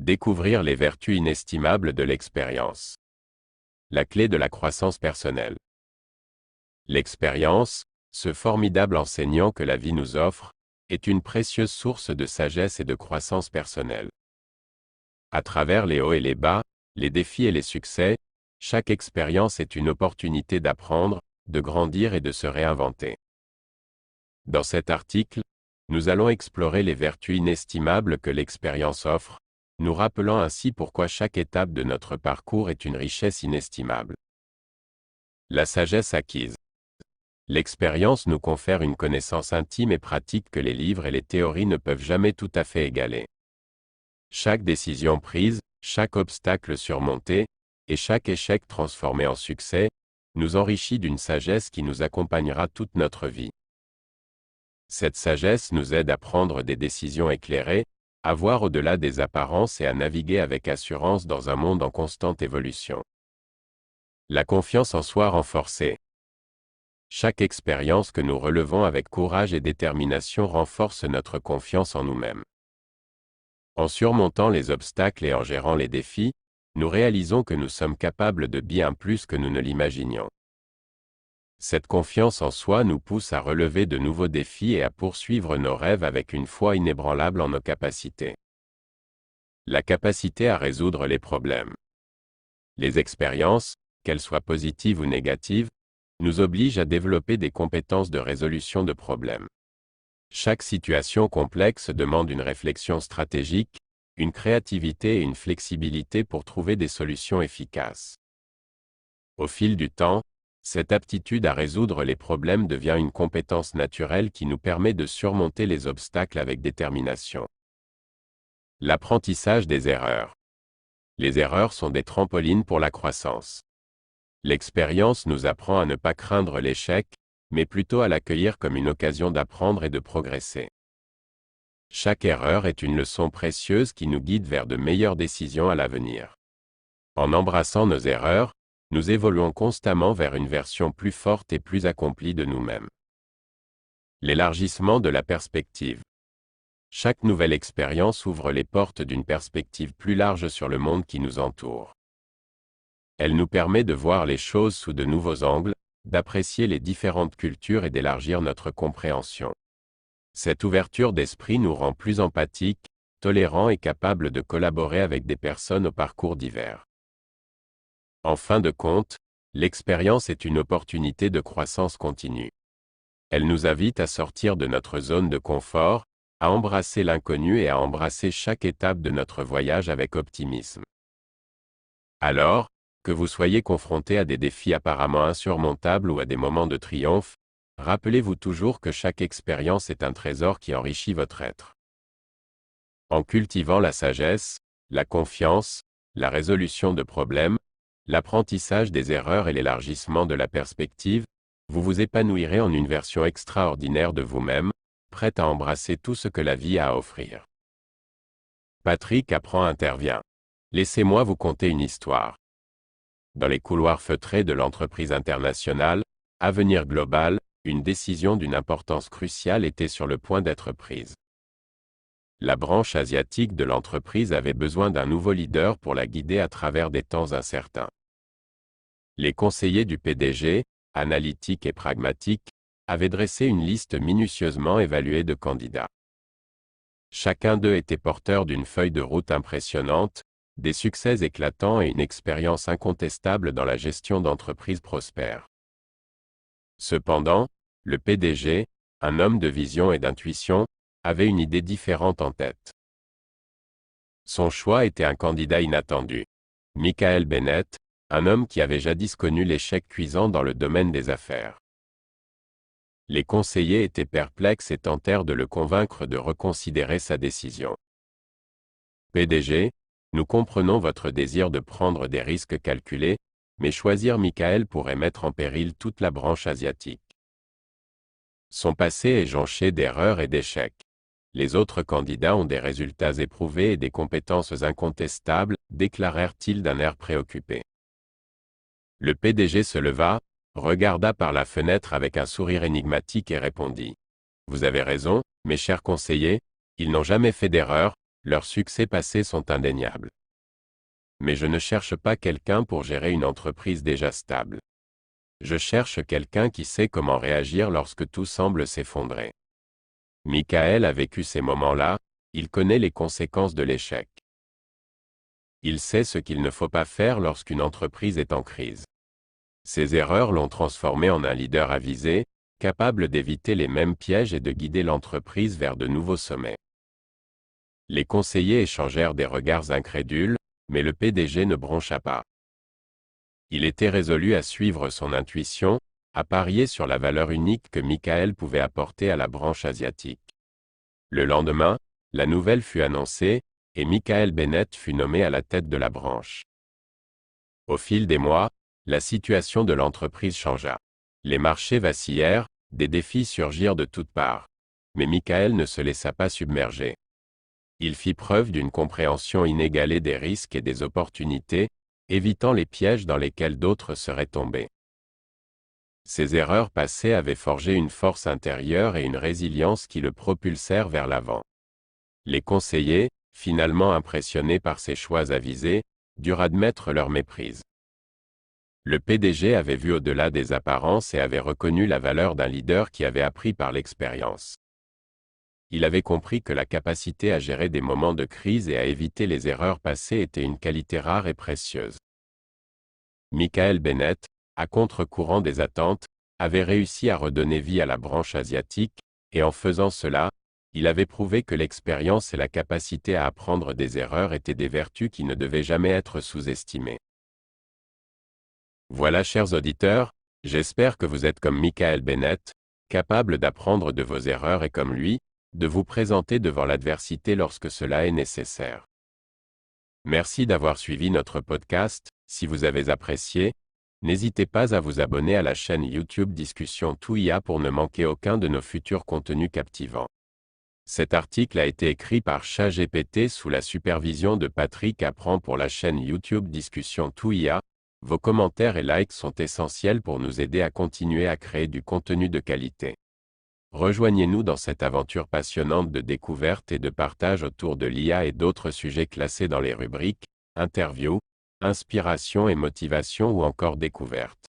Découvrir les vertus inestimables de l'expérience. La clé de la croissance personnelle. L'expérience, ce formidable enseignant que la vie nous offre, est une précieuse source de sagesse et de croissance personnelle. À travers les hauts et les bas, les défis et les succès, chaque expérience est une opportunité d'apprendre, de grandir et de se réinventer. Dans cet article, nous allons explorer les vertus inestimables que l'expérience offre, nous rappelant ainsi pourquoi chaque étape de notre parcours est une richesse inestimable. La sagesse acquise. L'expérience nous confère une connaissance intime et pratique que les livres et les théories ne peuvent jamais tout à fait égaler. Chaque décision prise, chaque obstacle surmonté, et chaque échec transformé en succès, nous enrichit d'une sagesse qui nous accompagnera toute notre vie. Cette sagesse nous aide à prendre des décisions éclairées, à voir au-delà des apparences et à naviguer avec assurance dans un monde en constante évolution. La confiance en soi renforcée. Chaque expérience que nous relevons avec courage et détermination renforce notre confiance en nous-mêmes. En surmontant les obstacles et en gérant les défis, nous réalisons que nous sommes capables de bien plus que nous ne l'imaginions. Cette confiance en soi nous pousse à relever de nouveaux défis et à poursuivre nos rêves avec une foi inébranlable en nos capacités. La capacité à résoudre les problèmes. Les expériences, qu'elles soient positives ou négatives, nous obligent à développer des compétences de résolution de problèmes. Chaque situation complexe demande une réflexion stratégique, une créativité et une flexibilité pour trouver des solutions efficaces. Au fil du temps, cette aptitude à résoudre les problèmes devient une compétence naturelle qui nous permet de surmonter les obstacles avec détermination. L'apprentissage des erreurs. Les erreurs sont des trampolines pour la croissance. L'expérience nous apprend à ne pas craindre l'échec, mais plutôt à l'accueillir comme une occasion d'apprendre et de progresser. Chaque erreur est une leçon précieuse qui nous guide vers de meilleures décisions à l'avenir. En embrassant nos erreurs, nous évoluons constamment vers une version plus forte et plus accomplie de nous-mêmes. L'élargissement de la perspective. Chaque nouvelle expérience ouvre les portes d'une perspective plus large sur le monde qui nous entoure. Elle nous permet de voir les choses sous de nouveaux angles, d'apprécier les différentes cultures et d'élargir notre compréhension. Cette ouverture d'esprit nous rend plus empathiques, tolérants et capables de collaborer avec des personnes aux parcours divers. En fin de compte, l'expérience est une opportunité de croissance continue. Elle nous invite à sortir de notre zone de confort, à embrasser l'inconnu et à embrasser chaque étape de notre voyage avec optimisme. Alors, que vous soyez confronté à des défis apparemment insurmontables ou à des moments de triomphe, rappelez-vous toujours que chaque expérience est un trésor qui enrichit votre être. En cultivant la sagesse, la confiance, la résolution de problèmes, l'apprentissage des erreurs et l'élargissement de la perspective, vous vous épanouirez en une version extraordinaire de vous-même, prête à embrasser tout ce que la vie a à offrir. Patrick intervient. Laissez-moi vous conter une histoire. Dans les couloirs feutrés de l'entreprise internationale, Avenir Global, une décision d'une importance cruciale était sur le point d'être prise. La branche asiatique de l'entreprise avait besoin d'un nouveau leader pour la guider à travers des temps incertains. Les conseillers du PDG, analytiques et pragmatiques, avaient dressé une liste minutieusement évaluée de candidats. Chacun d'eux était porteur d'une feuille de route impressionnante, des succès éclatants et une expérience incontestable dans la gestion d'entreprises prospères. Cependant, le PDG, un homme de vision et d'intuition, avait une idée différente en tête. Son choix était un candidat inattendu. Michael Bennett, un homme qui avait jadis connu l'échec cuisant dans le domaine des affaires. Les conseillers étaient perplexes et tentèrent de le convaincre de reconsidérer sa décision. PDG, nous comprenons votre désir de prendre des risques calculés, mais choisir Michael pourrait mettre en péril toute la branche asiatique. Son passé est jonché d'erreurs et d'échecs. Les autres candidats ont des résultats éprouvés et des compétences incontestables, déclarèrent-ils d'un air préoccupé. Le PDG se leva, regarda par la fenêtre avec un sourire énigmatique et répondit. « Vous avez raison, mes chers conseillers, ils n'ont jamais fait d'erreur, leurs succès passés sont indéniables. Mais je ne cherche pas quelqu'un pour gérer une entreprise déjà stable. Je cherche quelqu'un qui sait comment réagir lorsque tout semble s'effondrer. Michael a vécu ces moments-là, il connaît les conséquences de l'échec. Il sait ce qu'il ne faut pas faire lorsqu'une entreprise est en crise. Ses erreurs l'ont transformé en un leader avisé, capable d'éviter les mêmes pièges et de guider l'entreprise vers de nouveaux sommets. Les conseillers échangèrent des regards incrédules, mais le PDG ne broncha pas. Il était résolu à suivre son intuition, à parier sur la valeur unique que Michael pouvait apporter à la branche asiatique. Le lendemain, la nouvelle fut annoncée, et Michael Bennett fut nommé à la tête de la branche. Au fil des mois, la situation de l'entreprise changea. Les marchés vacillèrent, des défis surgirent de toutes parts. Mais Michael ne se laissa pas submerger. Il fit preuve d'une compréhension inégalée des risques et des opportunités, évitant les pièges dans lesquels d'autres seraient tombés. Ses erreurs passées avaient forgé une force intérieure et une résilience qui le propulsèrent vers l'avant. Les conseillers, finalement impressionnés par ses choix avisés, durent admettre leur méprise. Le PDG avait vu au-delà des apparences et avait reconnu la valeur d'un leader qui avait appris par l'expérience. Il avait compris que la capacité à gérer des moments de crise et à éviter les erreurs passées était une qualité rare et précieuse. Michael Bennett, à contre-courant des attentes, avait réussi à redonner vie à la branche asiatique, et en faisant cela, il avait prouvé que l'expérience et la capacité à apprendre des erreurs étaient des vertus qui ne devaient jamais être sous-estimées. Voilà, chers auditeurs, j'espère que vous êtes comme Michael Bennett, capable d'apprendre de vos erreurs et comme lui, de vous présenter devant l'adversité lorsque cela est nécessaire. Merci d'avoir suivi notre podcast. Si vous avez apprécié, n'hésitez pas à vous abonner à la chaîne YouTube Discussion Tout IA pour ne manquer aucun de nos futurs contenus captivants. Cet article a été écrit par ChatGPT sous la supervision de Patrick Apprend pour la chaîne YouTube Discussion Tout IA. Vos commentaires et likes sont essentiels pour nous aider à continuer à créer du contenu de qualité. Rejoignez-nous dans cette aventure passionnante de découverte et de partage autour de l'IA et d'autres sujets classés dans les rubriques « Interviews »,« Inspiration et motivation » ou encore « Découverte ».